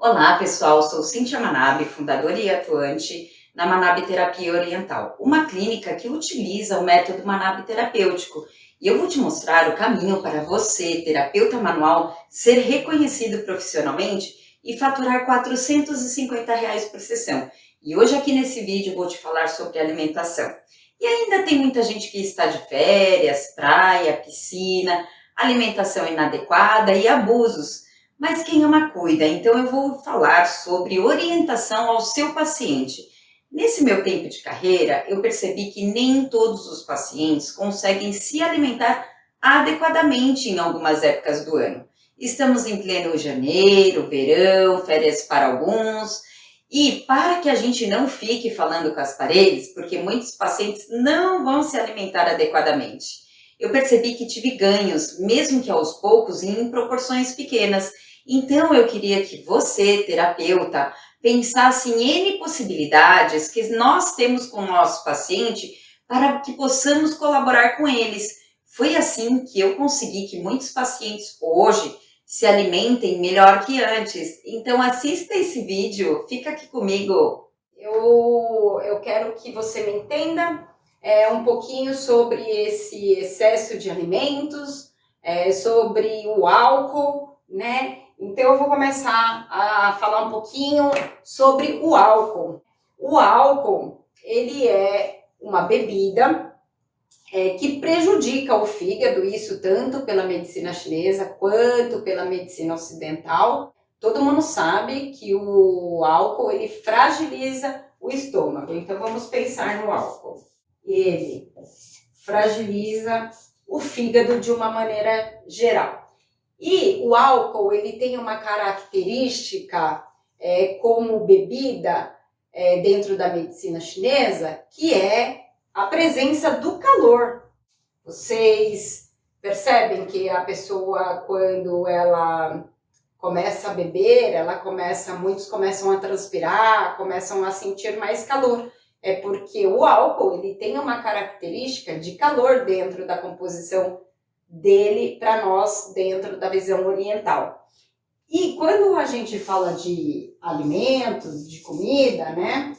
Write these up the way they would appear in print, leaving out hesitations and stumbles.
Olá, pessoal. Sou Cíntia Manabe, fundadora e atuante na Manabe Terapia Oriental, uma clínica que utiliza o método Manabe terapêutico. E eu vou te mostrar o caminho para você, terapeuta manual, ser reconhecido profissionalmente e faturar R$ 450 por sessão. E hoje aqui nesse vídeo eu vou te falar sobre alimentação. E ainda tem muita gente que está de férias, praia, piscina, alimentação inadequada e abusos. Mas quem ama cuida, então eu vou falar sobre orientação ao seu paciente. Nesse meu tempo de carreira, eu percebi que nem todos os pacientes conseguem se alimentar adequadamente em algumas épocas do ano. Estamos em pleno janeiro, verão, férias para alguns, e para que a gente não fique falando com as paredes, porque muitos pacientes não vão se alimentar adequadamente, eu percebi que tive ganhos, mesmo que aos poucos, em proporções pequenas. Então, eu queria que você, terapeuta, pensasse em N possibilidades que nós temos com o nosso paciente para que possamos colaborar com eles. Foi assim que eu consegui que muitos pacientes hoje se alimentem melhor que antes. Então, assista esse vídeo, fica aqui comigo. Eu quero que você me entenda um pouquinho sobre esse excesso de alimentos, sobre o álcool, né? Então eu vou começar a falar um pouquinho sobre o álcool. O álcool, ele é uma bebida que prejudica o fígado, isso tanto pela medicina chinesa quanto pela medicina ocidental. Todo mundo sabe que o álcool ele fragiliza o estômago. Então vamos pensar no álcool. Ele fragiliza o fígado de uma maneira geral. E o álcool ele tem uma característica como bebida dentro da medicina chinesa, que é a presença do calor. Vocês percebem que a pessoa, quando ela começa a beber, muitos começam a transpirar, começam a sentir mais calor. É porque o álcool ele tem uma característica de calor dentro da composição dele para nós dentro da visão oriental. E quando a gente fala de alimentos, de comida, né?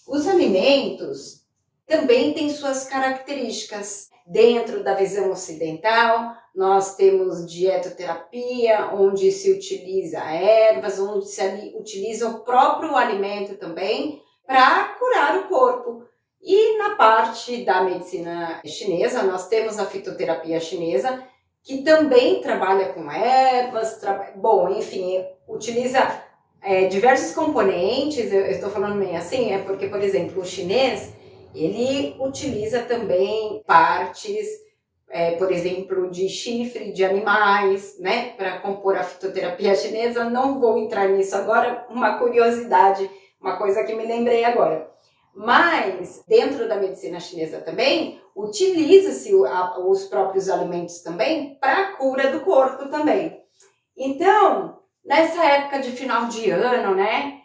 Os alimentos também têm suas características. Dentro da visão ocidental, nós temos dietoterapia, onde se utiliza ervas, onde se utiliza o próprio alimento também para curar o corpo. E na parte da medicina chinesa, nós temos a fitoterapia chinesa, que também trabalha com ervas, enfim, utiliza diversos componentes. Eu estou falando meio assim, porque, por exemplo, o chinês, ele utiliza também partes, por exemplo, de chifre de animais, né, para compor a fitoterapia chinesa. Não vou entrar nisso agora, uma curiosidade, uma coisa que me lembrei agora. Mas, dentro da medicina chinesa também, utiliza-se os próprios alimentos também para a cura do corpo também. Então, nessa época de final de ano, né,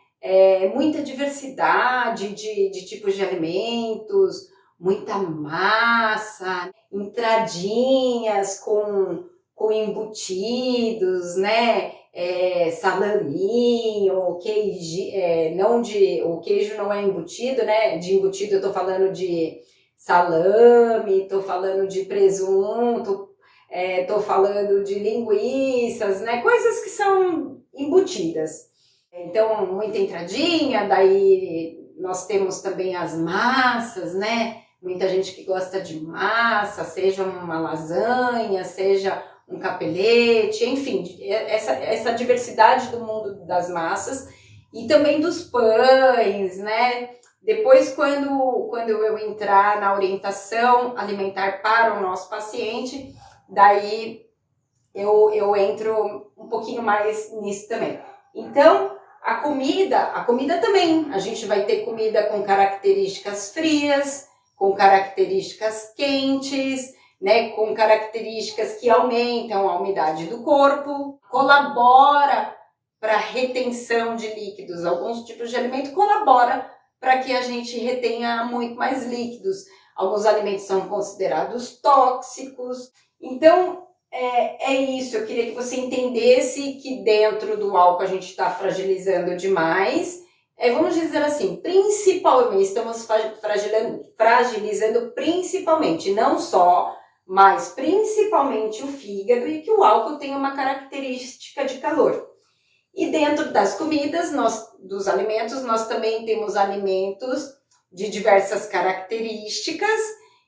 muita diversidade de tipos de alimentos, muita massa, entradinhas com embutidos, né, salaminho, queijo, o queijo não é embutido, né, de embutido eu tô falando de salame, tô falando de presunto, tô falando de linguiças, né, coisas que são embutidas. Então, muita entradinha, daí nós temos também as massas, né, muita gente que gosta de massa, seja uma lasanha, seja um capelete, enfim, essa diversidade do mundo das massas e também dos pães, né? Depois, quando eu entrar na orientação alimentar para o nosso paciente, daí eu entro um pouquinho mais nisso também. Então, a comida também, a gente vai ter comida com características frias, com características quentes, né, com características que aumentam a umidade do corpo, colabora para a retenção de líquidos. Alguns tipos de alimento colabora para que a gente retenha muito mais líquidos. Alguns alimentos são considerados tóxicos. Então, é isso, eu queria que você entendesse que dentro do álcool a gente está fragilizando demais. Vamos dizer assim, principalmente, estamos fragilizando principalmente, não só, mas principalmente o fígado, e que o álcool tem uma característica de calor. E dentro das comidas, dos alimentos, nós também temos alimentos de diversas características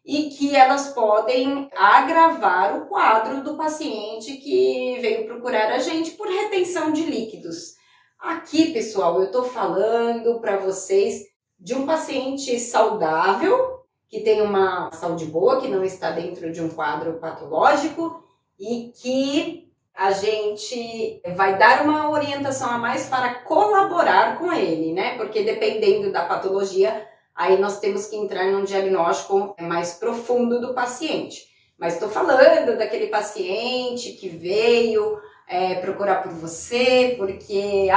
e que elas podem agravar o quadro do paciente que veio procurar a gente por retenção de líquidos. Aqui, pessoal, eu estou falando para vocês de um paciente saudável, que tem uma saúde boa, que não está dentro de um quadro patológico e que a gente vai dar uma orientação a mais para colaborar com ele, né? Porque dependendo da patologia, aí nós temos que entrar num diagnóstico mais profundo do paciente. Mas estou falando daquele paciente que veio procurar por você porque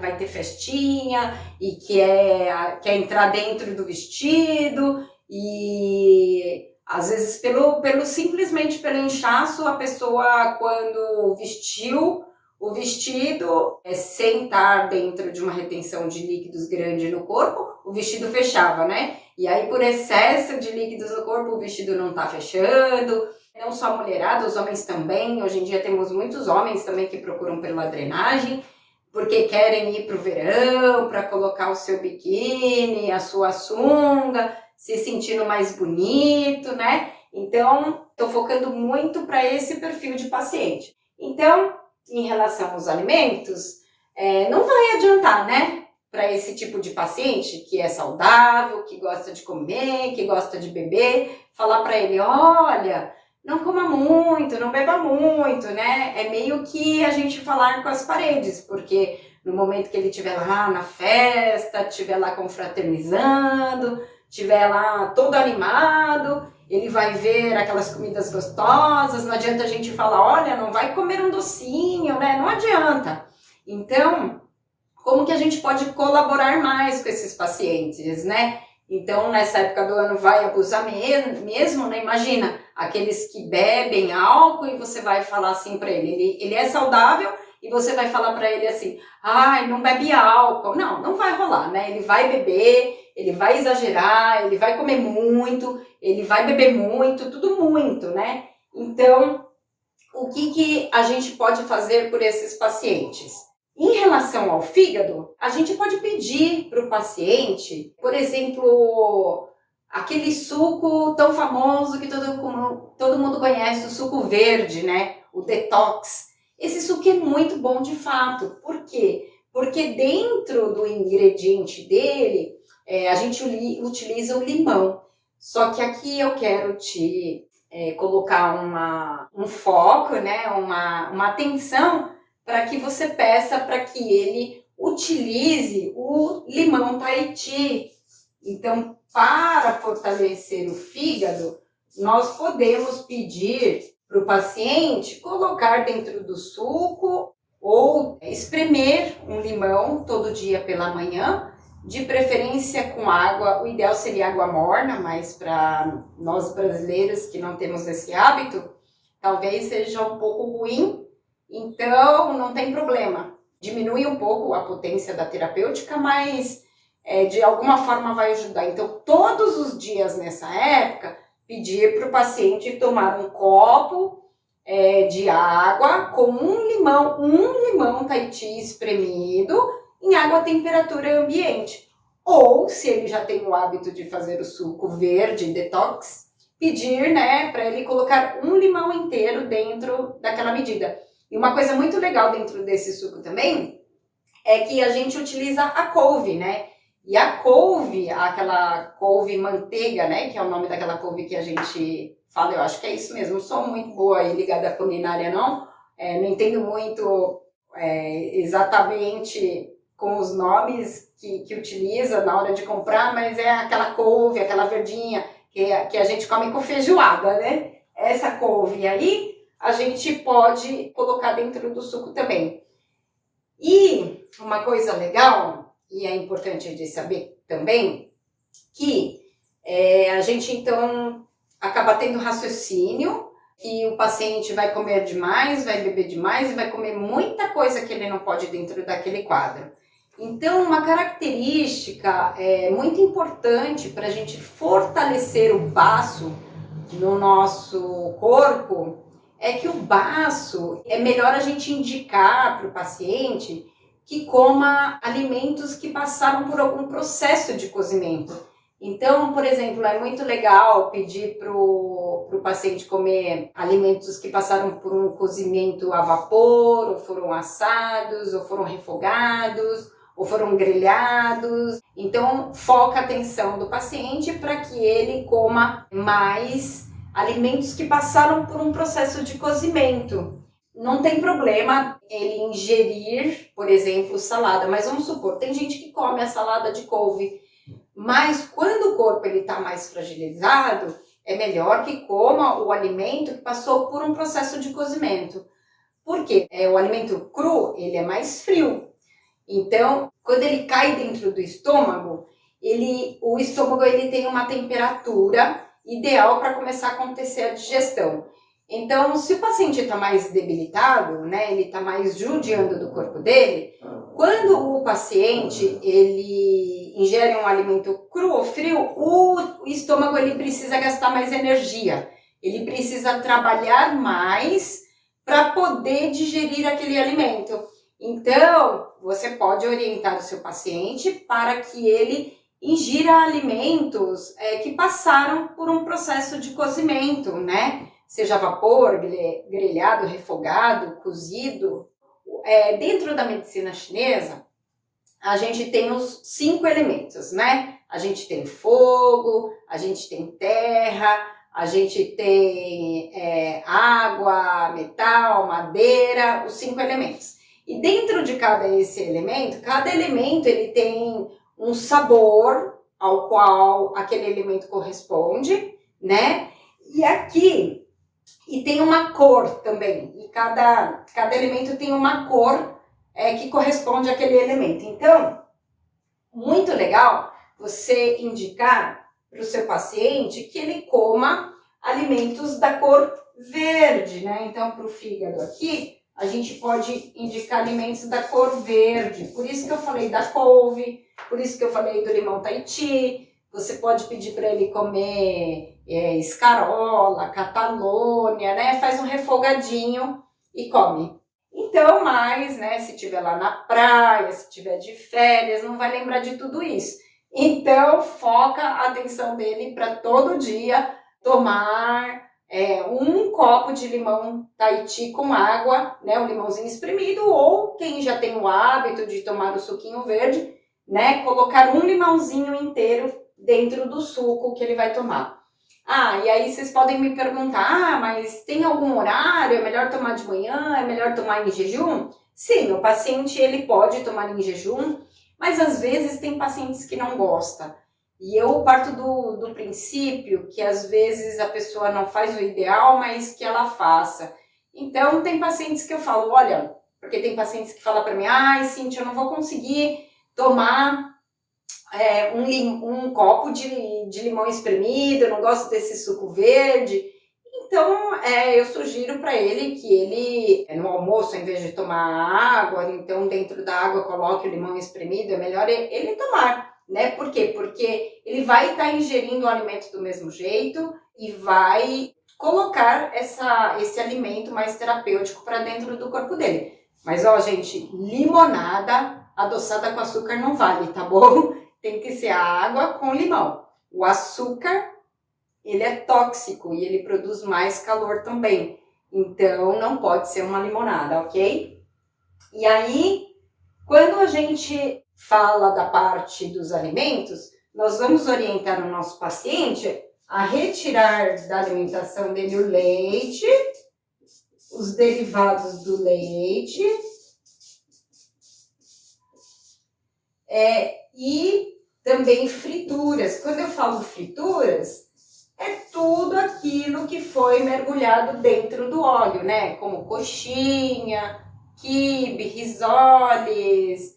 vai ter festinha e quer entrar dentro do vestido e às vezes simplesmente pelo inchaço, a pessoa quando vestiu o vestido, sem estar dentro de uma retenção de líquidos grande no corpo, o vestido fechava, né? E aí por excesso de líquidos no corpo, o vestido não tá fechando. Não só a mulherada, os homens também. Hoje em dia temos muitos homens também que procuram pela drenagem, porque querem ir pro verão, para colocar o seu biquíni, a sua sunga, se sentindo mais bonito, né? Então, estou focando muito para esse perfil de paciente. Então, em relação aos alimentos, não vai adiantar, né? Para esse tipo de paciente que é saudável, que gosta de comer, que gosta de beber, falar para ele, olha, não coma muito, não beba muito, né? É meio que a gente falar com as paredes, porque no momento que ele estiver lá na festa, estiver lá confraternizando, estiver lá todo animado, ele vai ver aquelas comidas gostosas, não adianta a gente falar, olha, não vai comer um docinho, né? Não adianta. Então, como que a gente pode colaborar mais com esses pacientes, né? Então, nessa época do ano vai abusar mesmo, né? Imagina, aqueles que bebem álcool e você vai falar assim para ele é saudável e você vai falar para ele assim, não bebe álcool. Não vai rolar, né? Ele vai beber, ele vai exagerar, ele vai comer muito, ele vai beber muito, tudo muito, né? Então, o que a gente pode fazer por esses pacientes? Em relação ao fígado, a gente pode pedir para o paciente, por exemplo, aquele suco tão famoso que todo mundo conhece, o suco verde, né? O detox. Esse suco é muito bom de fato. Por quê? Porque dentro do ingrediente dele, a gente utiliza o limão. Só que aqui eu quero te colocar um foco, né? Uma atenção para que você peça para que ele utilize o limão Tahiti. Então, para fortalecer o fígado, nós podemos pedir para o paciente colocar dentro do suco ou espremer um limão todo dia pela manhã, de preferência com água. O ideal seria água morna, mas para nós brasileiros que não temos esse hábito, talvez seja um pouco ruim. Então, não tem problema. Diminui um pouco a potência da terapêutica, mas de alguma forma vai ajudar. Então, todos os dias nessa época, pedir para o paciente tomar um copo de água com um limão Tahiti espremido em água a temperatura ambiente. Ou, se ele já tem o hábito de fazer o suco verde detox, pedir, né, para ele colocar um limão inteiro dentro daquela medida. E uma coisa muito legal dentro desse suco também é que a gente utiliza a couve, né? E a couve, aquela couve manteiga, né? Que é o nome daquela couve que a gente fala, eu acho que é isso mesmo. Não sou muito boa aí ligada à culinária, não. Não entendo muito exatamente com os nomes que utiliza na hora de comprar, mas é aquela couve, aquela verdinha que a gente come com feijoada, né? Essa couve aí, a gente pode colocar dentro do suco também. E uma coisa legal, e é importante de saber também, que a gente então acaba tendo raciocínio que o paciente vai comer demais, vai beber demais e vai comer muita coisa que ele não pode dentro daquele quadro. Então, uma característica muito importante para a gente fortalecer o baço no nosso corpo é que o baço é melhor a gente indicar para o paciente que coma alimentos que passaram por algum processo de cozimento. Então, por exemplo, é muito legal pedir para o paciente comer alimentos que passaram por um cozimento a vapor, ou foram assados, ou foram refogados, ou foram grelhados. Então, foca a atenção do paciente para que ele coma mais alimentos que passaram por um processo de cozimento. Não tem problema ele ingerir, por exemplo, salada, mas vamos supor, tem gente que come a salada de couve, mas quando o corpo está mais fragilizado, é melhor que coma o alimento que passou por um processo de cozimento. Por quê? O alimento cru, ele é mais frio. Então, quando ele cai dentro do estômago, o estômago ele tem uma temperatura ideal para começar a acontecer a digestão. Então, se o paciente está mais debilitado, né, ele está mais judiando do corpo dele, quando o paciente ele ingere um alimento cru ou frio, o estômago ele precisa gastar mais energia, ele precisa trabalhar mais para poder digerir aquele alimento. Então, você pode orientar o seu paciente para que ele ingira alimentos que passaram por um processo de cozimento, né? Seja vapor, grelhado, refogado, cozido. Dentro da medicina chinesa, a gente tem os 5 elementos, né? A gente tem fogo, a gente tem terra, a gente tem água, metal, madeira, os 5 elementos. E dentro de cada elemento ele tem um sabor ao qual aquele elemento corresponde, né? E tem uma cor também. E cada elemento tem uma cor que corresponde àquele elemento. Então, muito legal você indicar para o seu paciente que ele coma alimentos da cor verde, né? Então, para o fígado aqui, a gente pode indicar alimentos da cor verde. Por isso que eu falei da couve, por isso que eu falei do limão Tahiti. Você pode pedir para ele comer escarola, catalônia, né? Faz um refogadinho e come. Então, mas, né, se estiver lá na praia, se estiver de férias, não vai lembrar de tudo isso. Então, foca a atenção dele para todo dia tomar um copo de limão Tahiti com água, né, um limãozinho espremido, ou quem já tem o hábito de tomar o suquinho verde, né, colocar um limãozinho inteiro dentro do suco que ele vai tomar. E aí vocês podem me perguntar, mas tem algum horário? É melhor tomar de manhã? É melhor tomar em jejum? Sim, o paciente ele pode tomar em jejum, mas às vezes tem pacientes que não gostam. E eu parto do princípio que às vezes a pessoa não faz o ideal, mas que ela faça. Então tem pacientes que eu falo, olha, porque tem pacientes que falam para mim, Cíntia, eu não vou conseguir tomar um copo de limão espremido, eu não gosto desse suco verde. Então, eu sugiro para ele que ele, no almoço, ao invés de tomar água, então dentro da água coloque o limão espremido, é melhor ele tomar, né? Por quê? Porque ele vai estar ingerindo o alimento do mesmo jeito e vai colocar esse alimento mais terapêutico para dentro do corpo dele. Mas, gente, limonada adoçada com açúcar não vale, tá bom? Tem que ser a água com limão. O açúcar, ele é tóxico e ele produz mais calor também. Então, não pode ser uma limonada, ok? E aí, quando a gente fala da parte dos alimentos, nós vamos orientar o nosso paciente a retirar da alimentação dele o leite, os derivados do leite, e também frituras. Quando eu falo frituras, é tudo aquilo que foi mergulhado dentro do óleo, né? Como coxinha, quibe, risoles,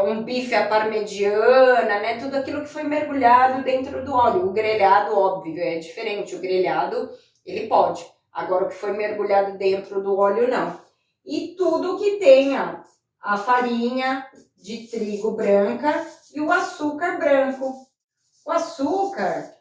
um bife à parmegiana, né? Tudo aquilo que foi mergulhado dentro do óleo. O grelhado, óbvio, é diferente. O grelhado, ele pode. Agora o que foi mergulhado dentro do óleo não. E tudo que tenha a farinha de trigo branca e o açúcar branco. O açúcar,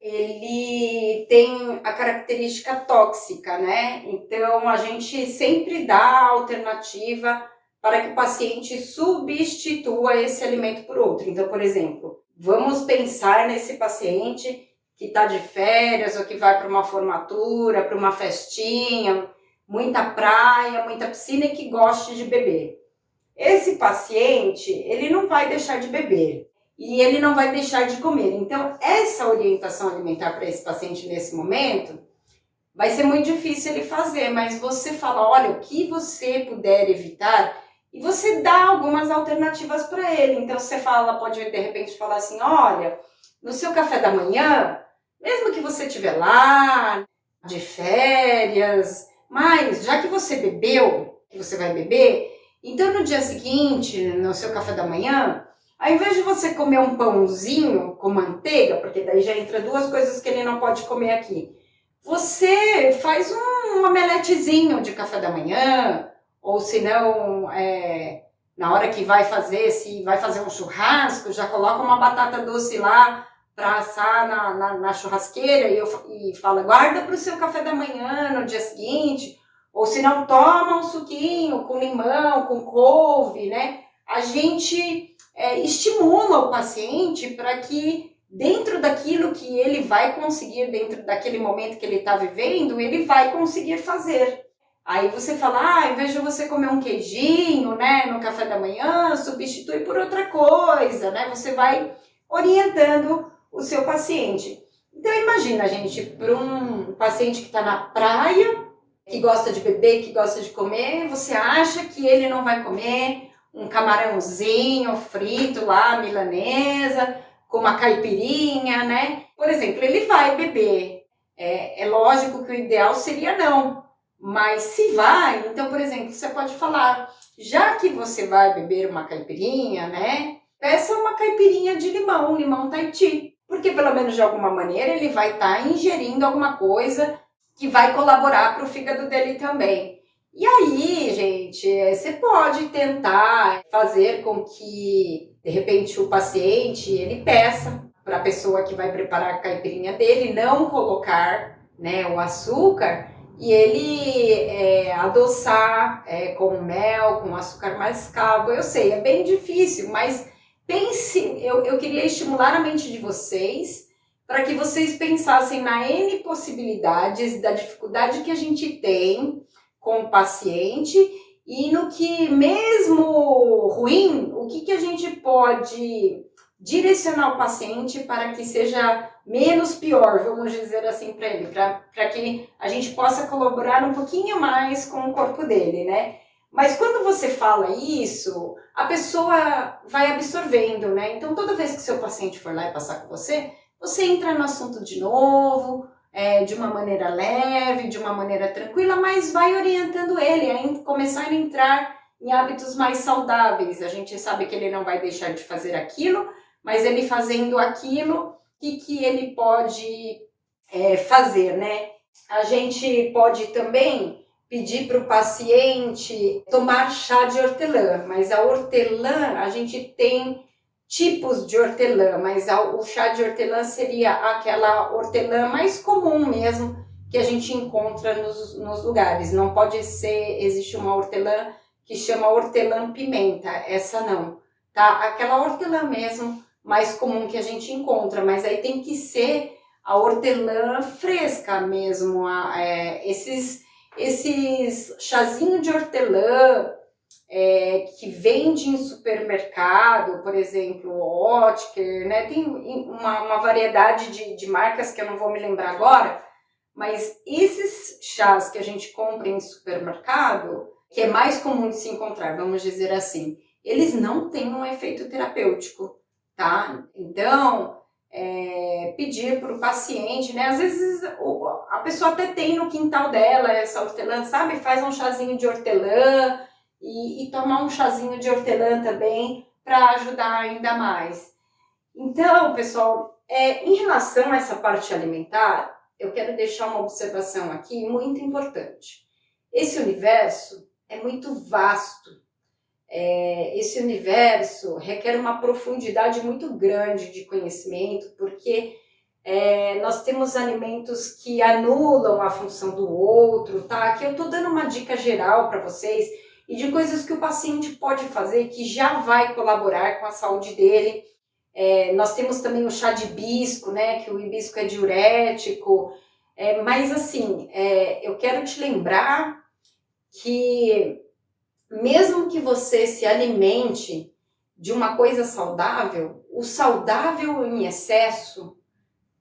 ele tem a característica tóxica, né? Então, a gente sempre dá a alternativa para que o paciente substitua esse alimento por outro. Então, por exemplo, vamos pensar nesse paciente que está de férias ou que vai para uma formatura, para uma festinha, muita praia, muita piscina e que goste de beber. Esse paciente, ele não vai deixar de beber e ele não vai deixar de comer. Então, essa orientação alimentar para esse paciente nesse momento vai ser muito difícil ele fazer, mas você fala, olha, o que você puder evitar e você dá algumas alternativas para ele. Então, você fala, pode de repente falar assim, olha, no seu café da manhã, mesmo que você estiver lá, de férias, mas já que você bebeu, que você vai beber, então no dia seguinte, no seu café da manhã, ao invés de você comer um pãozinho com manteiga, porque daí já entra duas coisas que ele não pode comer aqui, você faz um omeletezinho de café da manhã, ou se não, na hora que vai fazer, se vai fazer um churrasco, já coloca uma batata doce lá para assar na churrasqueira e fala, guarda para o seu café da manhã no dia seguinte, ou se não, toma um suquinho com limão, com couve, né? A gente estimula o paciente para que dentro daquilo que ele vai conseguir, dentro daquele momento que ele está vivendo, ele vai conseguir fazer. Aí você fala, ao invés de você comer um queijinho, né, no café da manhã, substitui por outra coisa, né? Você vai orientando o seu paciente. Então imagina, gente, para um paciente que está na praia, que gosta de beber, que gosta de comer, você acha que ele não vai comer um camarãozinho frito lá, milanesa, com uma caipirinha, né? Por exemplo, ele vai beber. É lógico que o ideal seria não, mas se vai, então, por exemplo, você pode falar, já que você vai beber uma caipirinha, né? Peça uma caipirinha de limão, limão Tahiti, porque pelo menos de alguma maneira ele vai estar ingerindo alguma coisa que vai colaborar para o fígado dele também. E aí, gente, você pode tentar fazer com que, de repente, o paciente, ele peça para a pessoa que vai preparar a caipirinha dele não colocar, né, o açúcar e ele adoçar com mel, com açúcar mascavo. Eu sei, é bem difícil, mas pense, eu queria estimular a mente de vocês para que vocês pensassem na N possibilidades da dificuldade que a gente tem com o paciente e no que, mesmo ruim, o que a gente pode direcionar o paciente para que seja menos pior, vamos dizer assim, para ele, para que a gente possa colaborar um pouquinho mais com o corpo dele, né? Mas quando você fala isso, a pessoa vai absorvendo, né? Então, toda vez que seu paciente for lá e passar com você entra no assunto de novo, de uma maneira leve, de uma maneira tranquila, mas vai orientando ele a começar a entrar em hábitos mais saudáveis. A gente sabe que ele não vai deixar de fazer aquilo, mas ele fazendo aquilo, o que ele pode fazer, né? A gente pode também pedir para o paciente tomar chá de hortelã, mas a hortelã, a gente tem tipos de hortelã, mas o chá de hortelã seria aquela hortelã mais comum mesmo que a gente encontra nos lugares. Não pode ser, existe uma hortelã que chama hortelã-pimenta, essa não, tá? Aquela hortelã mesmo mais comum que a gente encontra, mas aí tem que ser a hortelã fresca mesmo, esses chazinho de hortelã, que vende em supermercado, por exemplo, Oetker, né? Tem uma variedade de marcas que eu não vou me lembrar agora, mas esses chás que a gente compra em supermercado, que é mais comum de se encontrar, vamos dizer assim, eles não têm um efeito terapêutico, tá? Então, pedir para o paciente, né? Às vezes a pessoa até tem no quintal dela essa hortelã, sabe? Faz um chazinho de hortelã, e tomar um chazinho de hortelã também para ajudar ainda mais. Então, pessoal, em relação a essa parte alimentar, eu quero deixar uma observação aqui muito importante. Esse universo é muito vasto. Esse universo requer uma profundidade muito grande de conhecimento, porque nós temos alimentos que anulam a função do outro, tá? Aqui eu estou dando uma dica geral para vocês e de coisas que o paciente pode fazer que já vai colaborar com a saúde dele. Nós temos também o chá de hibisco, né? Que o hibisco é diurético. Mas assim, eu quero te lembrar que mesmo que você se alimente de uma coisa saudável, o saudável em excesso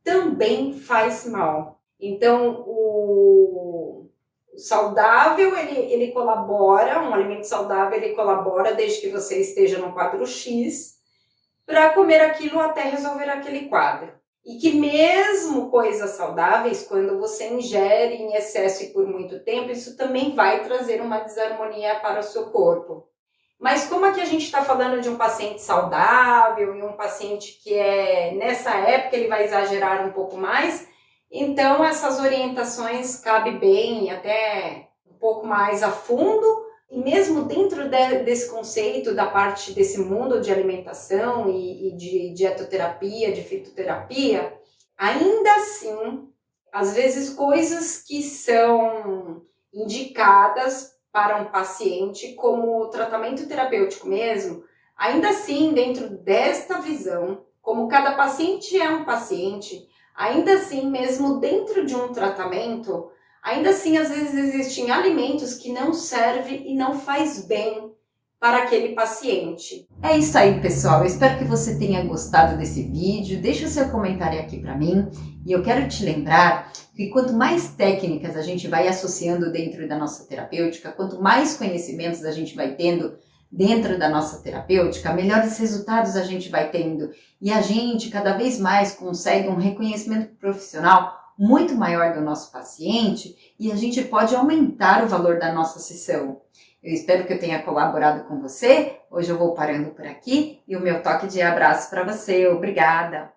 também faz mal. Então, o saudável, ele colabora, um alimento saudável, ele colabora desde que você esteja no quadro X, para comer aquilo até resolver aquele quadro. E que mesmo coisas saudáveis, quando você ingere em excesso e por muito tempo, isso também vai trazer uma desarmonia para o seu corpo. Mas como aqui a gente está falando de um paciente saudável e um paciente que nessa época ele vai exagerar um pouco mais, então essas orientações cabem bem até um pouco mais a fundo. E mesmo dentro desse conceito da parte desse mundo de alimentação e de dietoterapia, de fitoterapia, ainda assim, às vezes coisas que são indicadas para um paciente como tratamento terapêutico mesmo, ainda assim, dentro desta visão, como cada paciente é um paciente, ainda assim, mesmo dentro de um tratamento, ainda assim, às vezes existem alimentos que não servem e não faz bem para aquele paciente. É isso aí, pessoal. Eu espero que você tenha gostado desse vídeo. Deixa o seu comentário aqui para mim. E eu quero te lembrar que quanto mais técnicas a gente vai associando dentro da nossa terapêutica, quanto mais conhecimentos a gente vai tendo dentro da nossa terapêutica, melhores resultados a gente vai tendo. E a gente cada vez mais consegue um reconhecimento profissional muito maior do nosso paciente e a gente pode aumentar o valor da nossa sessão. Eu espero que eu tenha colaborado com você. Hoje eu vou parando por aqui e o meu toque de abraço para você. Obrigada!